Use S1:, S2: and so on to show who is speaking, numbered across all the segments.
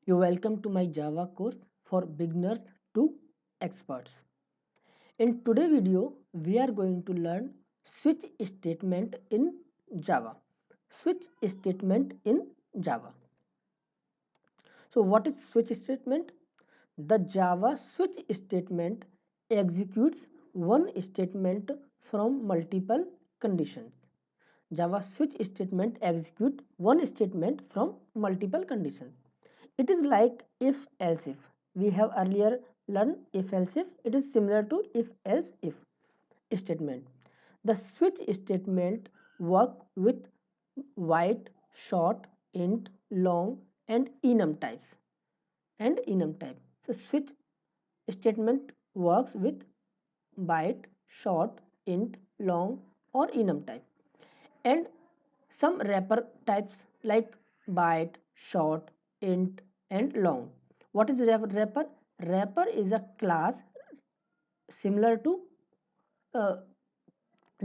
S1: You welcome to my Java course for beginners to experts. In today's video, we are going to learn switch statement in Java. Switch statement in Java. So what is switch statement? The Java switch statement executes one statement from multiple conditions. Java switch statement execute one statement from multiple conditions. It is like if else if. We have earlier learned if else if. It is similar to if else if statement. The switch statement work with wide, short, int, long and enum types and enum type. So switch statement works with byte, short, int, long or enum type and some wrapper types like byte, short, int and long. What is wrapper? Wrapper is a class similar to uh,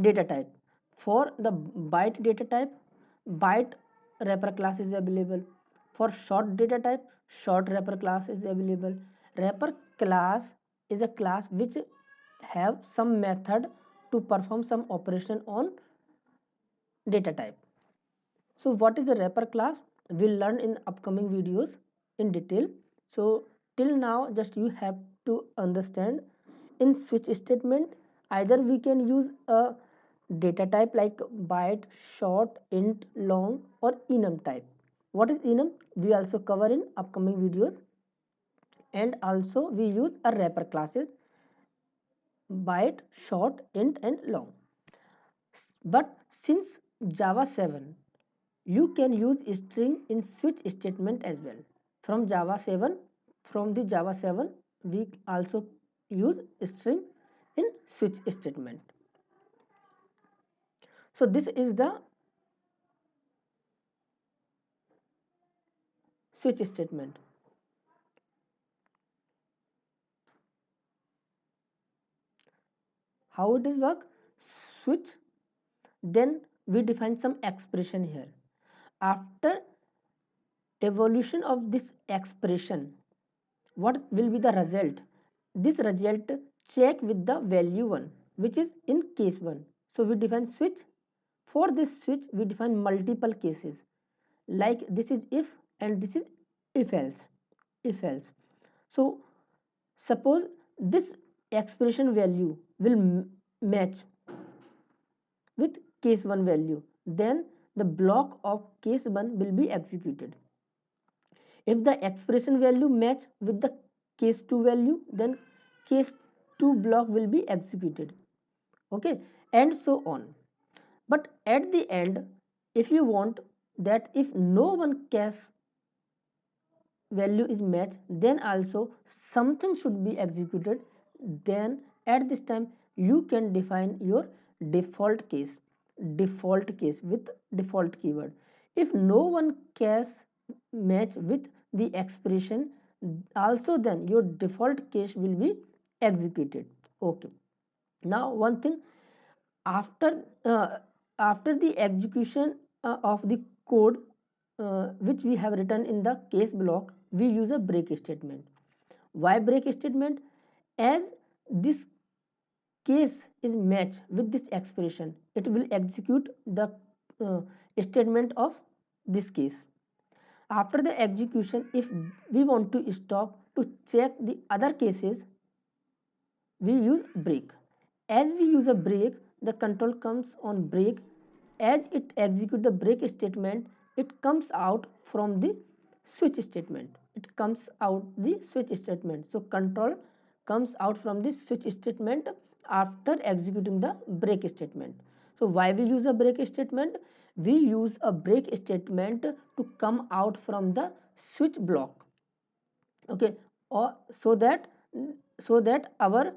S1: data type. For the byte data type, byte wrapper class is available. For short data type, short wrapper class is available. Wrapper class is a class which have some method to perform some operation on data type. So what is a wrapper class? We'll learn in upcoming videos in detail. So till now just you have to understand in switch statement either we can use a data type like byte, short, int, long or enum type. What is enum? We also cover in upcoming videos and also we use a wrapper classes byte, short, int and long. But since Java 7 you can use string in switch statement as well. From Java 7, from the Java 7, we also use string in switch statement. So this is the switch statement. How it is work? Switch, then we define some expression here. After evolution of this expression, what will be the result? This result check with the value 1 which is in case 1. So we define switch. For this switch we define multiple cases like this is if and this is if else. If else. So suppose this expression value will match with case 1 value, then the block of case 1 will be executed. If the expression value match with the case 2 value, then case 2 block will be executed. Okay, and so on. But at the end, if you want that if no one case value is matched, then also something should be executed. Then at this time you can define your default case with default keyword. If no one case match with the expression, also then your default case will be executed. Okay, now one thing, after after the execution of the code which we have written in the case block, we use a break statement. Why break statement? As this case is matched with this expression, it will execute the uh, statement of this case. After the execution, if we want to stop to check the other cases, we use break. As we use a break, the control comes on break. As it executes the break statement, it comes out from the switch statement. It comes out the switch statement. So control comes out from the switch statement after executing the break statement. So why we use a break statement? We use a break statement to come out from the switch block. Okay, or so that our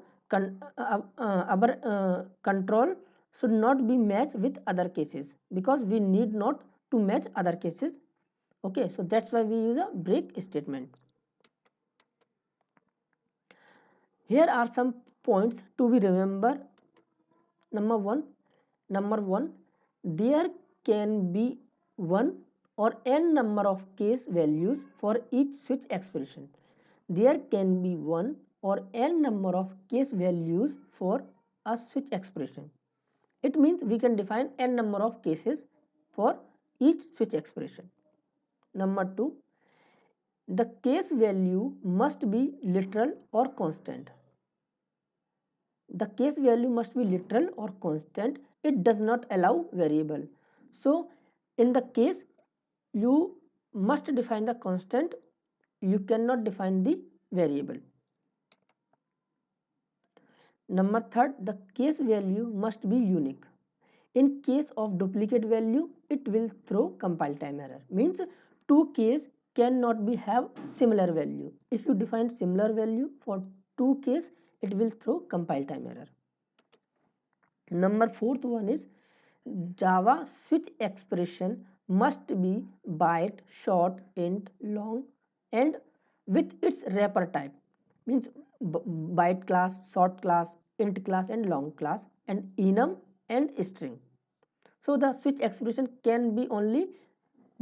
S1: control should not be matched with other cases, because we need not to match other cases. Okay, so that's why we use a break statement. Here are some points to be remember. Number one, there can be one or n number of case values for each switch expression. There can be one or n number of case values for a switch expression. It means we can define n number of cases for each switch expression. Number 2, the case value must be literal or constant. The case value must be literal or constant. It does not allow variable. So in the case, you must define the constant, you cannot define the variable. Number 3, the case value must be unique. In case of duplicate value, it will throw compile time error. Means two case cannot be have similar value. If you define similar value for two case, it will throw compile time error. Number 4th one is Java switch expression must be byte, short, int, long, and with its wrapper type. Means byte class, short class, int class, and long class, and enum and string. So the switch expression can be only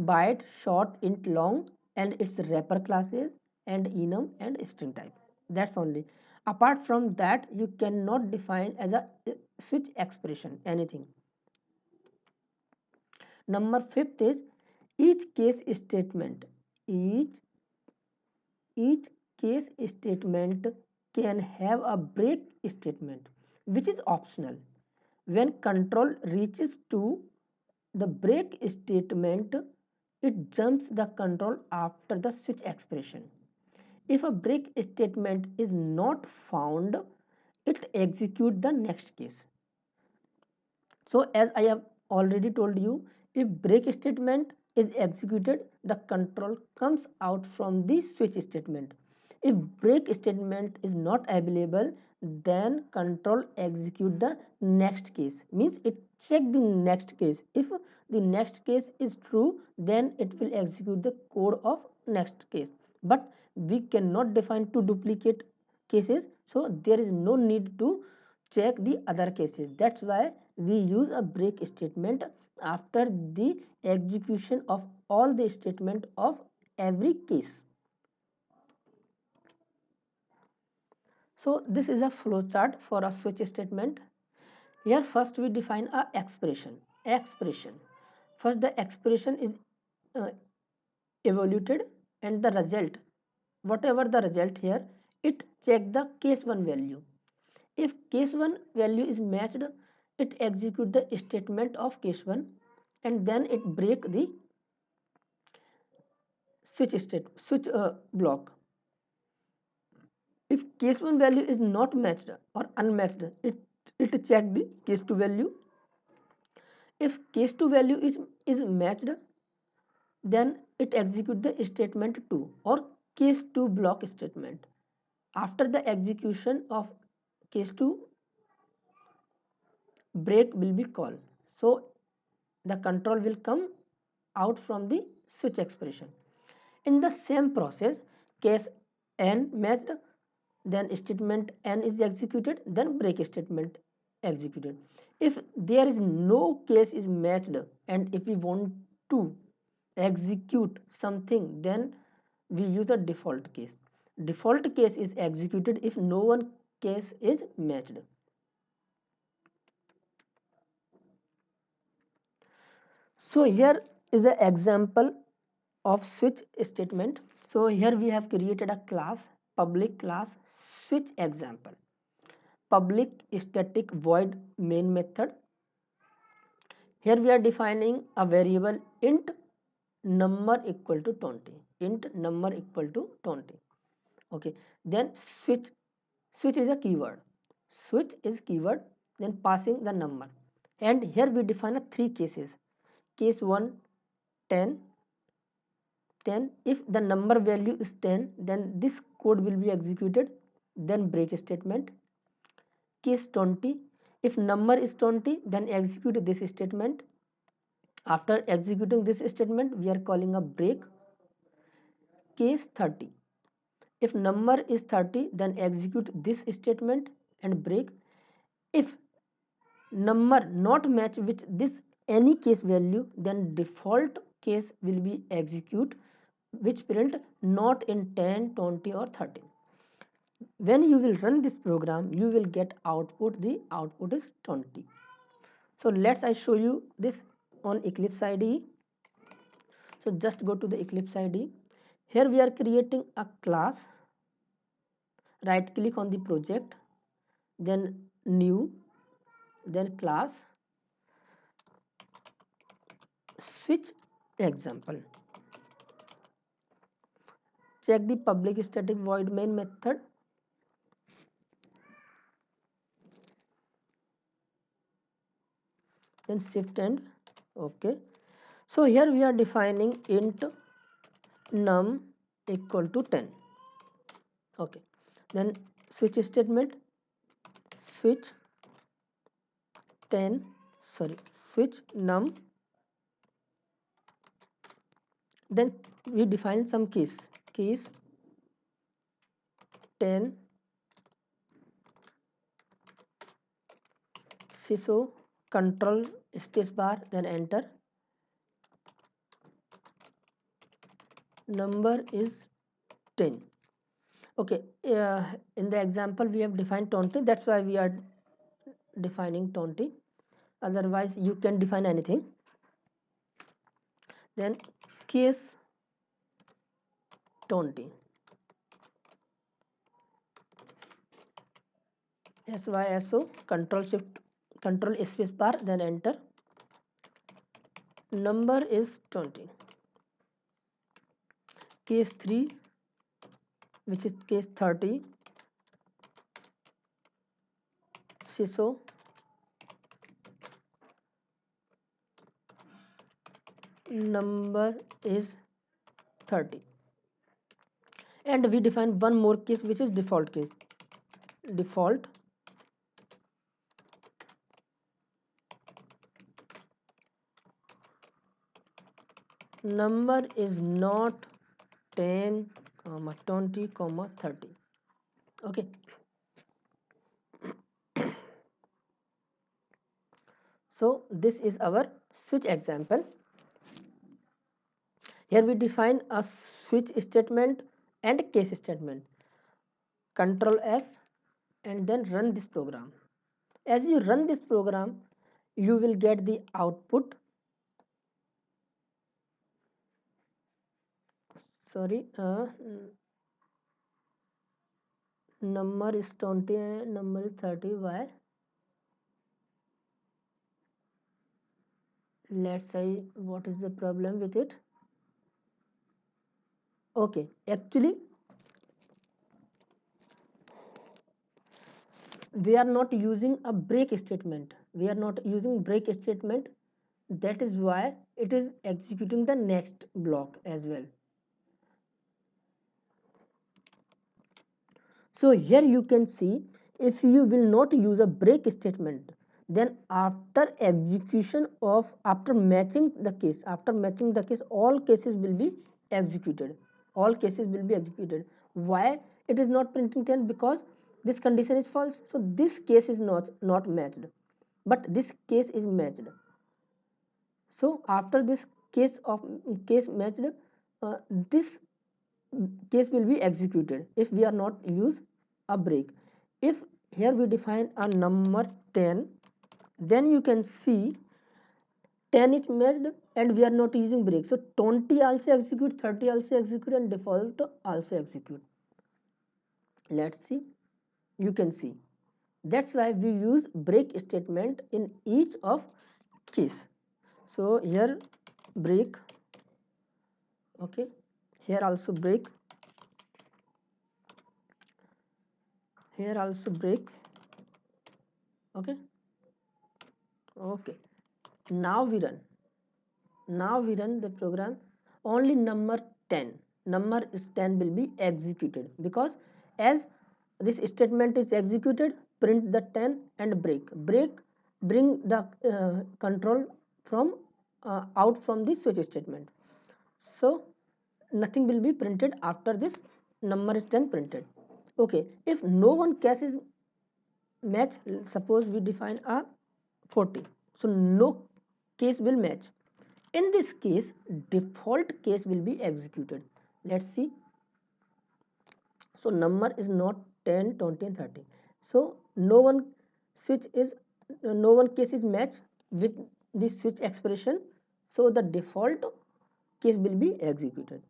S1: byte, short, int, long, and its wrapper classes and enum and string type. That's only. Apart from that, you cannot define as a switch expression anything. Number 5th is each case statement. Each case statement can have a break statement, which is optional. When control reaches to the break statement, it jumps the control after the switch expression. If a break statement is not found, it executes the next case. So as I have already told you, if break statement is executed, the control comes out from the switch statement. If break statement is not available, then control execute the next case. Means it check the next case. If the next case is true, then it will execute the code of next case. But we cannot define two duplicate cases, so there is no need to check the other cases. That's why we use a break statement after the execution of all the statement of every case. So this is a flow chart for a switch statement. Here first we define a expression. First the expression is uh, evaluated, and the result, whatever the result here, it check the case 1 value. If case 1 value is matched, it execute the statement of case 1, and then it break the switch block. If case 1 value is not matched or unmatched, it check the case 2 value. If case 2 value is matched, then it execute the statement 2 or case 2 block statement. After the execution of case 2, break will be called. So the control will come out from the switch expression. In the same process, case n matched, then statement n is executed, then break statement executed. If there is no case is matched, and if we want to execute something, then we use a default case. Default case is executed if no one case is matched. So here is the example of switch statement. So here we have created a class, public class switch example, public static void main method. Here we are defining a variable int number equal to 20, int number equal to 20. Okay, then switch is a keyword, switch is keyword, then passing the number, and here we define a three cases. Case 1, 10. If the number value is 10, then this code will be executed, then break statement. Case 20, if number is 20, then execute this statement. After executing this statement, we are calling a break. Case 30, if number is 30, then execute this statement and break. If number not match with this any case value, then default case will be execute which print not in 10, 20 or 30. When you will run this program, you will get output, the output is 20. So let's I show you this on Eclipse IDE. So just go to the Eclipse IDE. Here we are creating a class. Right click on the project, then new, then class, switch example. Check the public static void main method. Then shift and okay. So here we are defining int num equal to 10. Okay. Then switch statement, switch 10, switch num. Then we define some keys 10 syso control spacebar, then enter. Number is 10. Okay, in the example we have defined 20, that's why we are defining 20. Otherwise you can define anything. Then case 20, syso control shift control space bar, then enter. Number is 20. Case 3, which is case 30, syso number is 30. And we define one more case which is default case. Default number is not 10, 20, 30. Okay. So this is our switch example. Here we define a switch statement and case statement. Control S and then run this program. As you run this program, you will get the output. Number is 20 and number is 30. Why? Let's say what is the problem with it. Okay, actually we are not using a break statement. That is why it is executing the next block as well. So here you can see, if you will not use a break statement, then after matching the case, all cases will be executed. Why it is not printing 10? Because this condition is false. So this case is not matched, but this case is matched. So after this case matched, this case will be executed if we are not use a break. If here we define a number 10, then you can see 10 is matched and we are not using break. So 20 also execute, 30 also execute, and default also execute. Let's see. You can see. That's why we use break statement in each of case. So here break. Okay. Here also break. Here also break. Okay. Now we run the program. Only number 10 will be executed, because as this statement is executed, print the 10 and break bring the control from out from the switch statement. So nothing will be printed after this number is 10 printed. Okay, if no one case is match, suppose we define a 40, so no case will match. In this case, default case will be executed. Let's see. So number is not 10, 20 and 30. So no one case is matched with the switch expression. So the default case will be executed.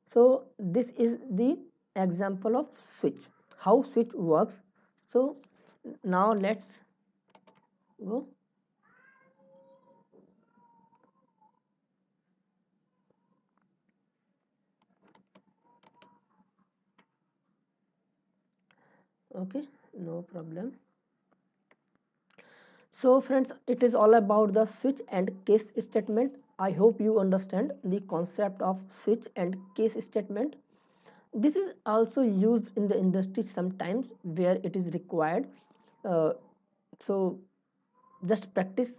S1: So this is the example of switch, how switch works. So now let's go. Okay, no problem. So friends, it is all about the switch and case statement. I hope you understand the concept of switch and case statement. This is also used in the industry sometimes where it is required. Uh, so just practice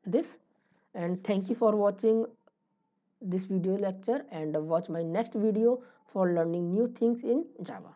S1: this, and thank you for watching this video lecture, and watch my next video for learning new things in Java.